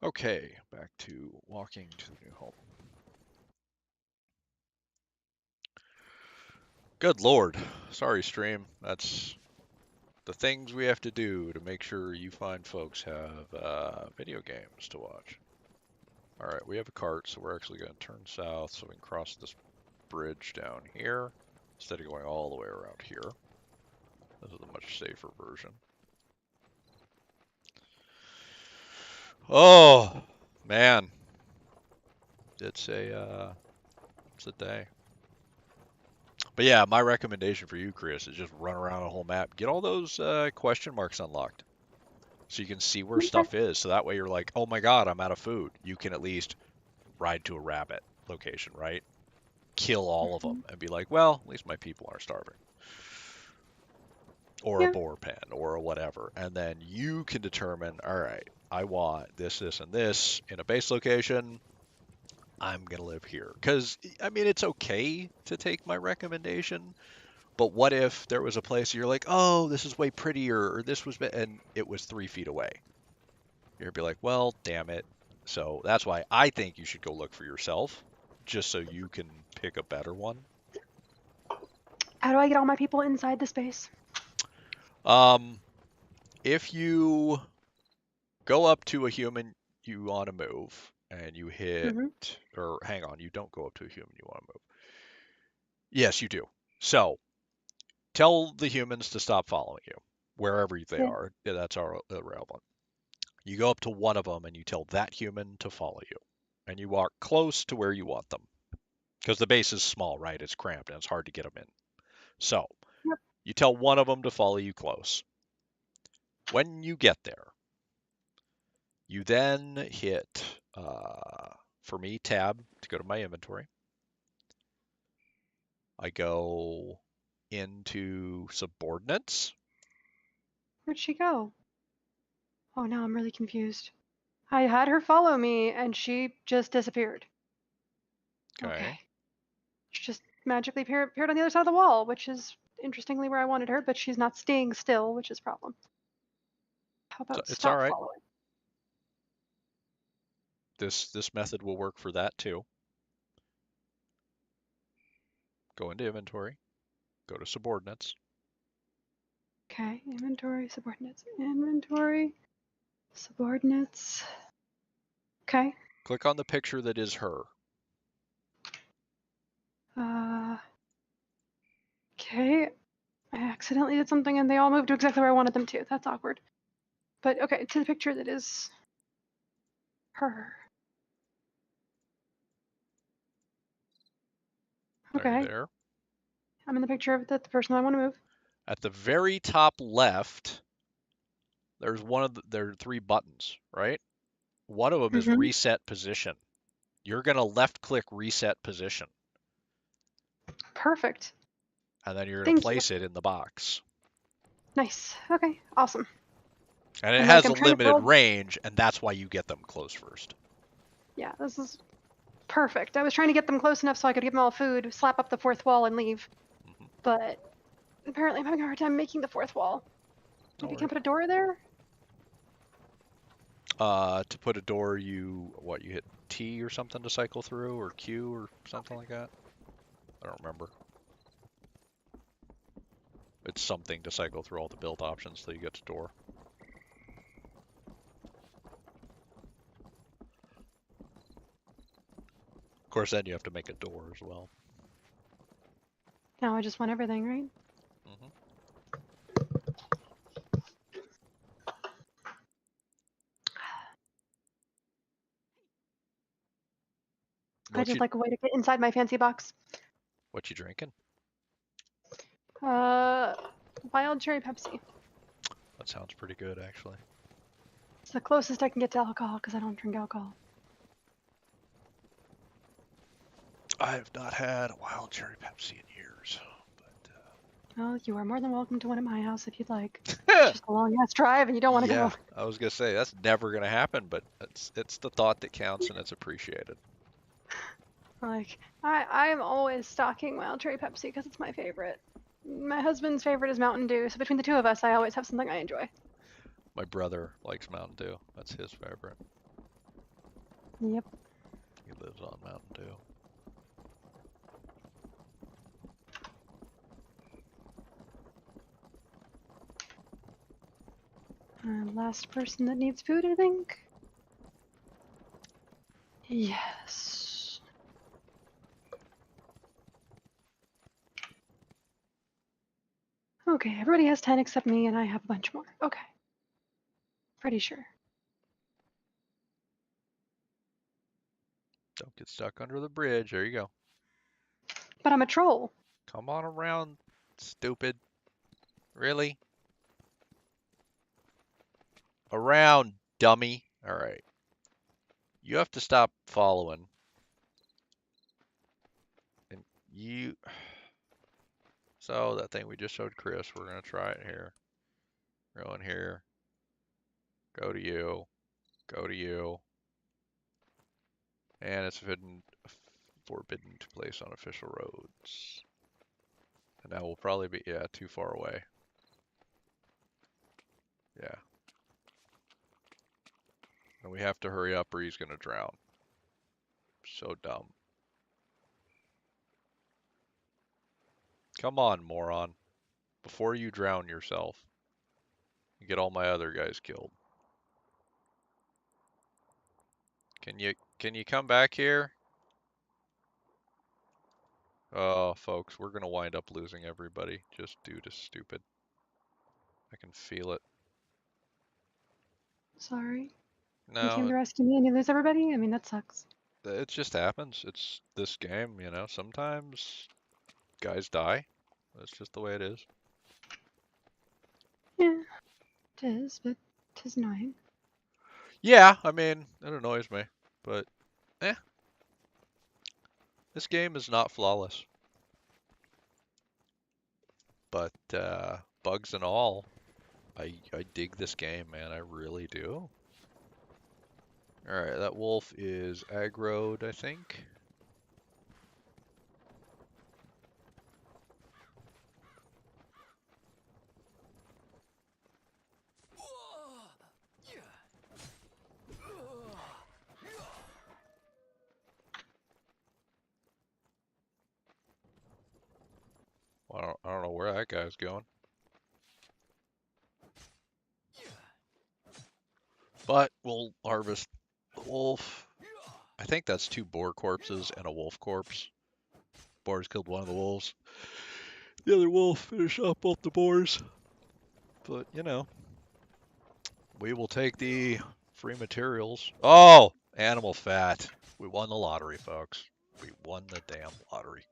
Okay, back to walking to the new home. Good Lord. Sorry, stream. That's the things we have to do to make sure you fine folks have video games to watch. All right, we have a cart, so we're actually going to turn south so we can cross this bridge down here instead of going all the way around here. This is a much safer version. Oh, man. It's a day. But yeah, my recommendation for you, Chris, is just run around the whole map. Get all those question marks unlocked so you can see where Okay. stuff is. So that way you're like, oh my God, I'm out of food. You can at least ride to a rabbit location, right? Kill all of them and be like, well, at least my people aren't starving. Or a Yeah. boar pen or a whatever. And then you can determine, all right, I want this, this, and this in a base location. I'm going to live here. Because, I mean, it's okay to take my recommendation. But what if there was a place you're like, oh, this is way prettier, or this was, and it was 3 feet away? You'd be like, well, damn it. So that's why I think you should go look for yourself, just so you can pick a better one. How do I get all my people inside the space? If you go up to a human you want to move, and you hit, or hang on, you don't go up to a human you want to move. Yes, you do. So tell the humans to stop following you, wherever they Yeah. are. Yeah, that's our irrelevant. You go up to one of them and you tell that human to follow you. And you walk close to where you want them. Because the base is small, right? It's cramped and it's hard to get them in. So Yep. you tell one of them to follow you close. When you get there, you then hit, for me, tab to go to my inventory. I go into subordinates. Where'd she go? Oh, now I'm really confused. I had her follow me and she just disappeared. Okay. She just magically appeared on the other side of the wall, which is interestingly where I wanted her, but she's not staying still, which is a problem. How about It's all stop right. following? This method will work for that too. Go into inventory. Go to subordinates. Okay, inventory, subordinates, inventory, subordinates. Okay. Click on the picture that is her. Okay. I accidentally did something and they all moved to exactly where I wanted them to. That's awkward. But okay, to the picture that is her. Are you Okay. there? I'm in the picture of the person I want to move. At the very top left, there's there are 3 buttons, right? One of them is Mm-hmm. reset position. You're going to left click reset position, Perfect. and then you're going to Thank you. place it in the box. Nice. Okay. Awesome. And it And like has a I'm trying to limited build. range, and that's why you get them close first. Yeah, this is perfect. I was trying to get them close enough so I could give them all food, slap up the 4th wall, and leave. Mhm. But apparently I'm having a hard time making the 4th wall. No Like I worries. can't put a door there? To put a door, you hit T or something to cycle through, or Q or something like that? I don't remember. It's something to cycle through all the build options till you get to door. Of course, then you have to make a door as well. Now I just want everything, right? Mhm. I What just you like a way to get inside my fancy box. what you drinking? Uh, wild cherry Pepsi. That sounds pretty good, actually. It's the closest I can get to alcohol because I don't drink alcohol. I have not had a wild cherry Pepsi in years, Well, you are more than welcome to one at my house if you'd like. It's but just a long ass drive and you don't want to yeah, go. I was gonna say that's never gonna happen, but it's the thought that counts, and it's appreciated. Like, I'm always stocking wild cherry Pepsi because it's my favorite. My husband's favorite is Mountain Dew, so between the two of us, I always have something I enjoy. My brother likes Mountain Dew. That's his favorite. Yep. He lives on Mountain Dew. Last person that needs food, I think. Yes. Okay, everybody has 10 except me, and I have a bunch more. Okay. Pretty sure. Don't get stuck under the bridge. There you go. But I'm a troll. Come on around, stupid. Really? Around, dummy. All right. You have to stop following. And you. So that thing we just showed Chris, we're gonna try it here. Go in here. Go to you. Go to you. And it's forbidden to place on official roads. And that will probably be, yeah, too far away. Yeah. And we have to hurry up or he's gonna drown. So dumb. Come on, moron. Before you drown yourself. You get all my other guys killed. Can you come back here? Oh, folks, we're gonna wind up losing everybody just due to stupid. I can feel it. Sorry. You came No, to rescue me and you lose everybody? I mean, that sucks. it just happens. It's this game, you know. Sometimes guys die. That's just the way it is. Yeah, it is, but it is annoying. Yeah, I mean, it annoys me, but eh, this game is not flawless. But bugs and all, I dig this game, man. I really do. All right, that wolf is aggroed, I think. that guy's going. But we'll harvest the wolf. I think that's 2 boar corpses and a wolf corpse. Boars killed one of the wolves. The other wolf finished off both the boars. But, you know, we will take the free materials. Oh, animal fat. We won the lottery, folks. We won the damn lottery.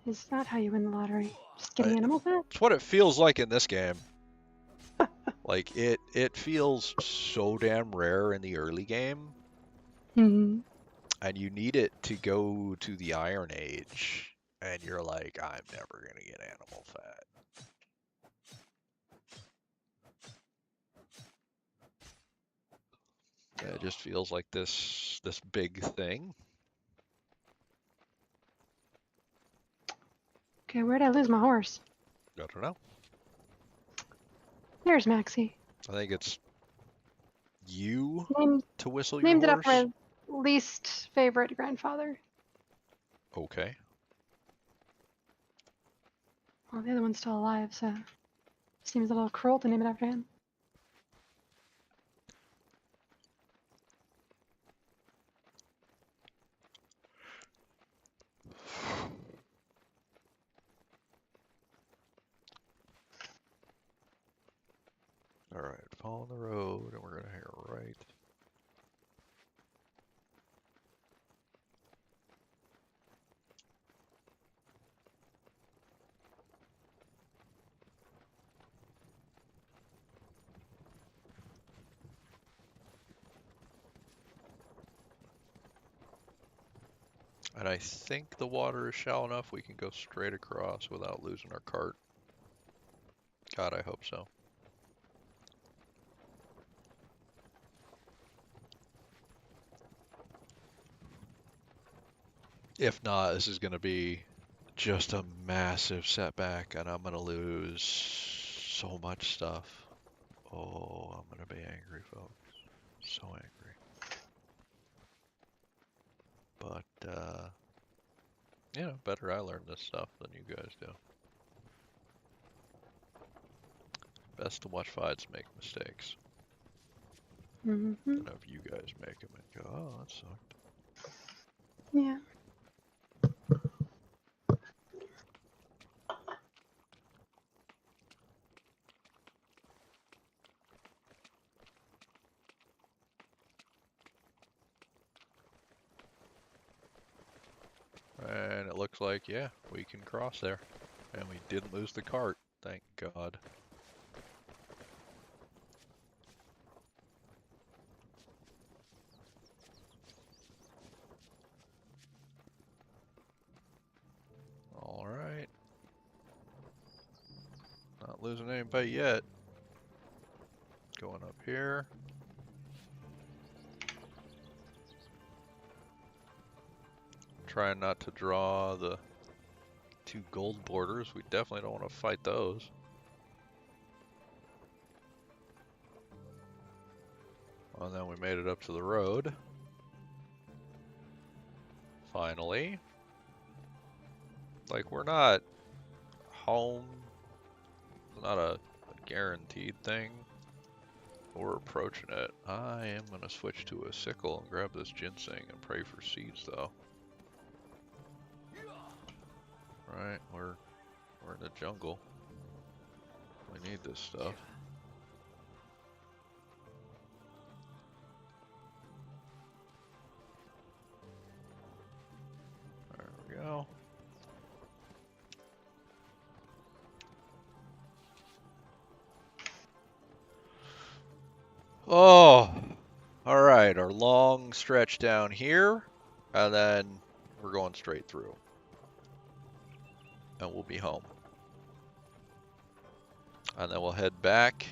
Is that how you win the lottery? Just getting animal fat? It's what it feels like in this game. Like, it feels so damn rare in the early game. Hmm. And you need it to go to the Iron Age. And you're like, I'm never going to get animal fat. It just feels like this big thing. Okay, where'd I lose my horse? I don't know. There's Maxie. I think it's you Named, to whistle your named it horse. after my least favorite grandfather. Okay. Well, the other one's still alive, so seems a little cruel to name it after him. All right, follow the road, and we're gonna head right. And I think the water is shallow enough we can go straight across without losing our cart. God, I hope so. If not, this is gonna be just a massive setback, and I'm gonna lose so much stuff. Oh, I'm gonna be angry, folks. So angry. But, you know, better I learn this stuff than you guys do. Best to watch fights make mistakes Hmm. than have you guys make them and go, oh, that sucked. Yeah. And it looks like, yeah, we can cross there. And we didn't lose the cart, thank God. Alright. Not losing anybody yet. Going up here. Trying not to draw the 2 gold borders. We definitely don't want to fight those. And then we made it up to the road. Finally. Like, we're not home. It's not a guaranteed thing. But we're approaching it. I am going to switch to a sickle and grab this ginseng and pray for seeds, though. Right, we're in the jungle. We need this stuff. There we go. Oh, all right, our long stretch down here, and then we're going straight through. And we'll be home. And then we'll head back,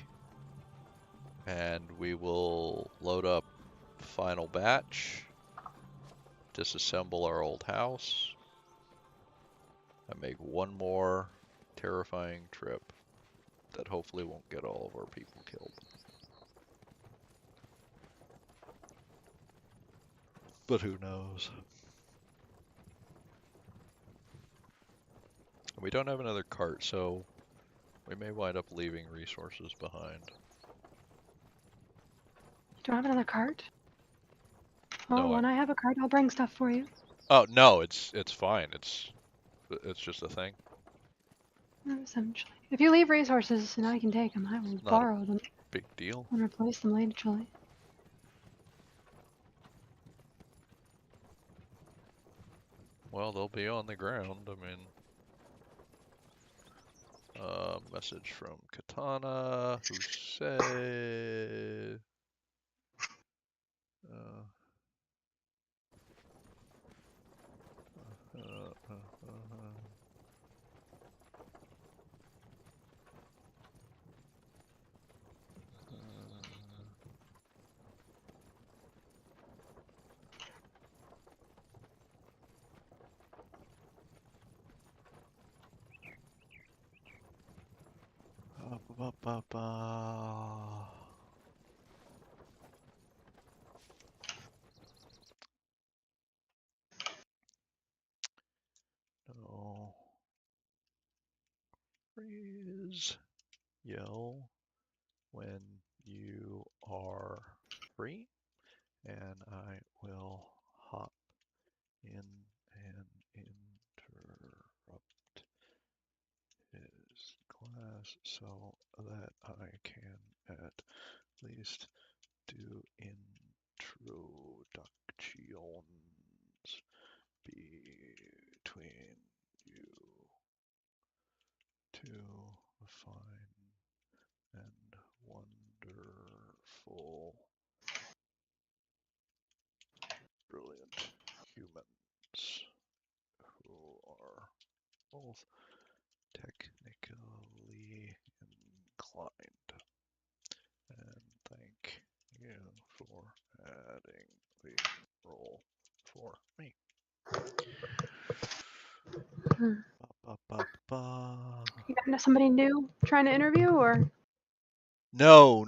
and we will load up the final batch, disassemble our old house, and make one more terrifying trip that hopefully won't get all of our people killed. But who knows? We don't have another cart, so we may wind up leaving resources behind. Do I have another cart? Well, No, when I have a cart, I'll bring stuff for you. Oh no, it's fine. It's just a thing. Essentially. If you leave resources and I can take them, I will It's not a borrow them big deal. and replace them laterally. Well, they'll be on the ground. I mean, message from Katana who said, uh, uh, uh, uh, ba, ba, ba. No. Please yell when you are free, and I will hop in and interrupt his class so that I can at least do introductions between you two fine and wonderful, brilliant humans who are both technically inclined. And thank you for adding the role for me. Ba, ba, ba, ba. You got somebody new trying to interview, or? No.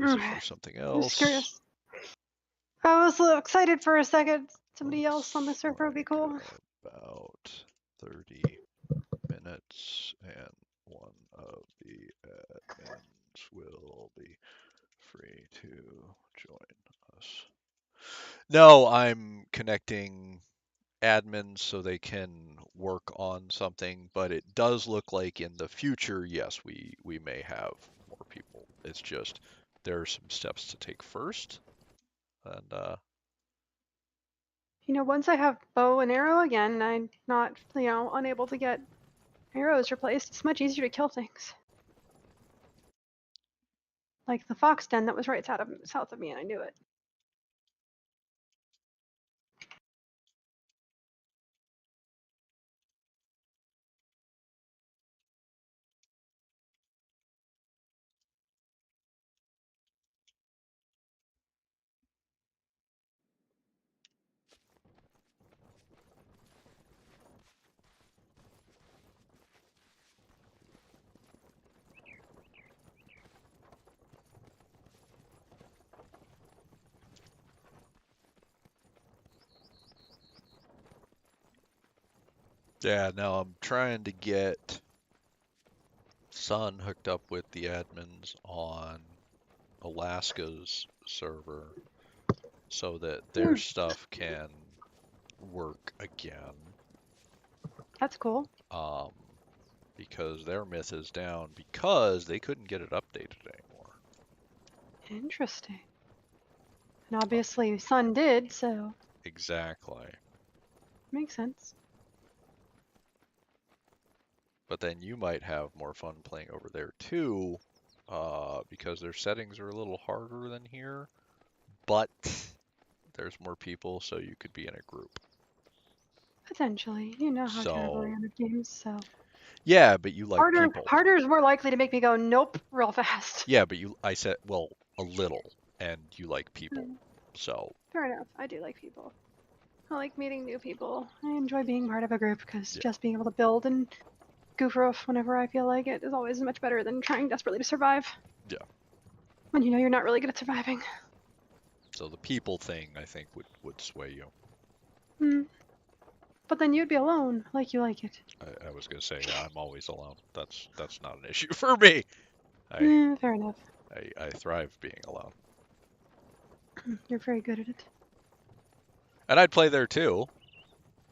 This is Okay. for something I'm just else. curious. I was a little excited for a second. Somebody else on the Looks server would be like cool. about 30 minutes, and one of the admins will be free to join us. No, I'm connecting admins so they can work on something, but it does look like in the future, yes, we may have more people. It's just there are some steps to take first, and You know, once I have bow and arrow again, I'm not, unable to get arrows replaced. It's much easier to kill things. Like the fox den that was right south of me, and I knew it. yeah, now I'm trying to get Sun hooked up with the admins on Alaska's server so that their Hmm, stuff can work again. that's cool. Um, because their myth is down because they couldn't get it updated anymore. Interesting. And obviously, Sun did, so Exactly. makes sense. But then you might have more fun playing over there too, because their settings are a little harder than here, but there's more people, so you could be in a group. Potentially. You know how terrible I So, am at games, so. yeah, but you like people. Harder is more likely to make me go nope real fast. Yeah, but I said, well, a little, and you like people. So, Fair enough. I do like people. I like meeting new people. I enjoy being part of a group because yeah. just being able to build and goof off whenever I feel like it is always much better than trying desperately to survive. Yeah. When you know you're not really good at surviving. So the people thing, I think, would sway you. Hmm. But then you'd be alone, like you like it. I was gonna say, yeah, I'm always alone. That's not an issue for me. I Fair enough. I thrive being alone. You're very good at it. And I'd play there too.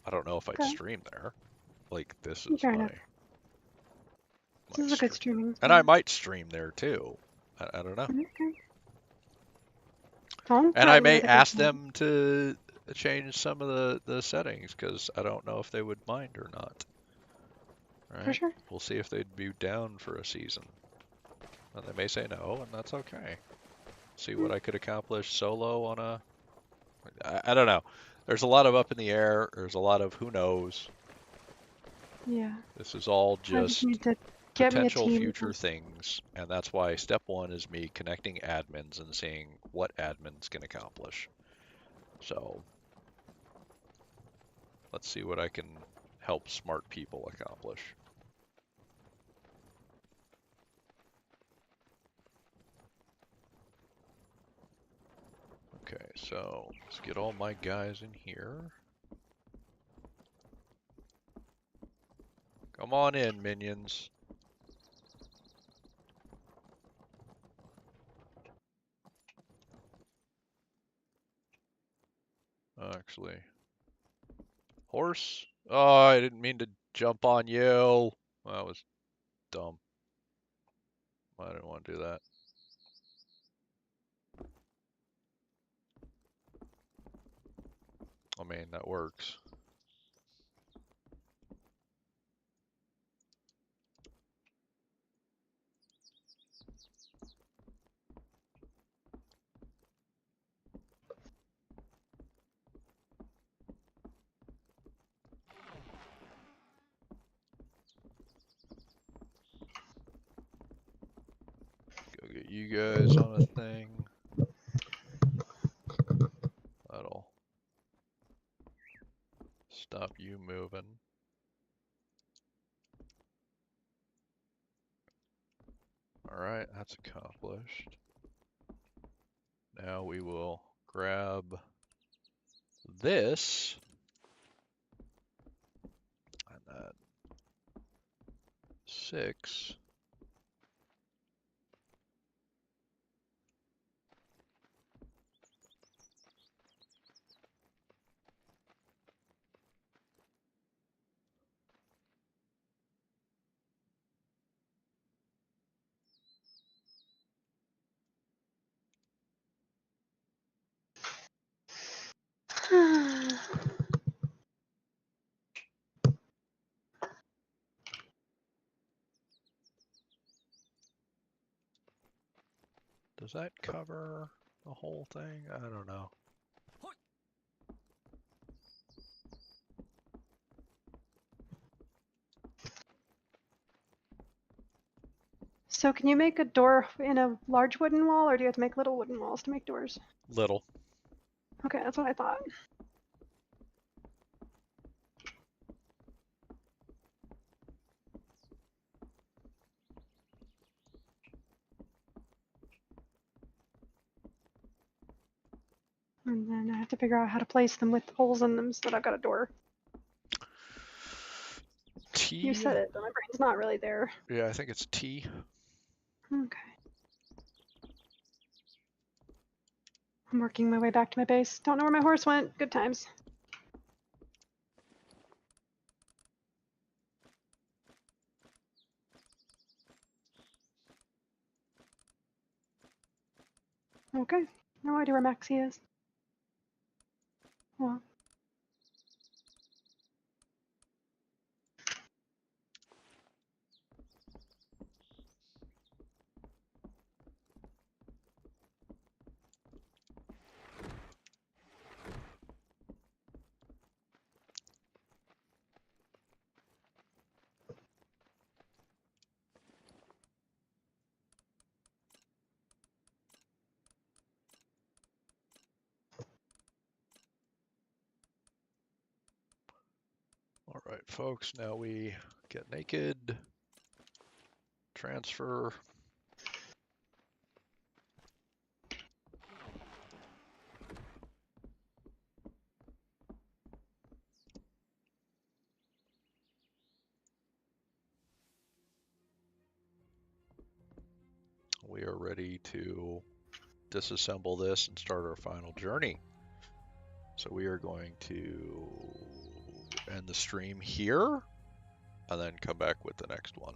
I don't know if I'd Okay. stream there. Like this is Fair my enough. This is a good streaming and I spot. might stream there too. I don't know. Okay. Don't And I threaten me may with a good ask time. them to change some of the settings because I don't know if they would mind or not. All For right. sure. We'll see if they'd be down for a season. And they may say no, and that's okay. See what I could accomplish solo on a. I don't know. There's a lot of up in the air. There's a lot of who knows. Yeah. This is all I just just need to get me a potential team. future things, and that's why step one is me connecting admins and seeing what admins can accomplish. So let's see what I can help smart people accomplish. Okay, so let's get all my guys in here. Come on in, minions. Actually, horse? Oh, I didn't mean to jump on you. That was dumb. I didn't want to do that. I mean, that works. Go get you guys on a thing. That'll stop you moving. Alright, that's accomplished. Now we will grab this. And that 6. Does that cover the whole thing? I don't know. So can you make a door in a large wooden wall, or do you have to make little wooden walls to make doors? Little. Okay, that's what I thought. And then I have to figure out how to place them with holes in them so that I've got a door. T? You said it, but my brain's not really there. Yeah, I think it's T. Okay. I'm working my way back to my base. Don't know where my horse went. Good times. Okay. No idea where Maxie is. Well. Alright, folks, now we get naked. Transfer. ready to disassemble this and start our final journey. So we are going to end the stream here and then come back with the next one.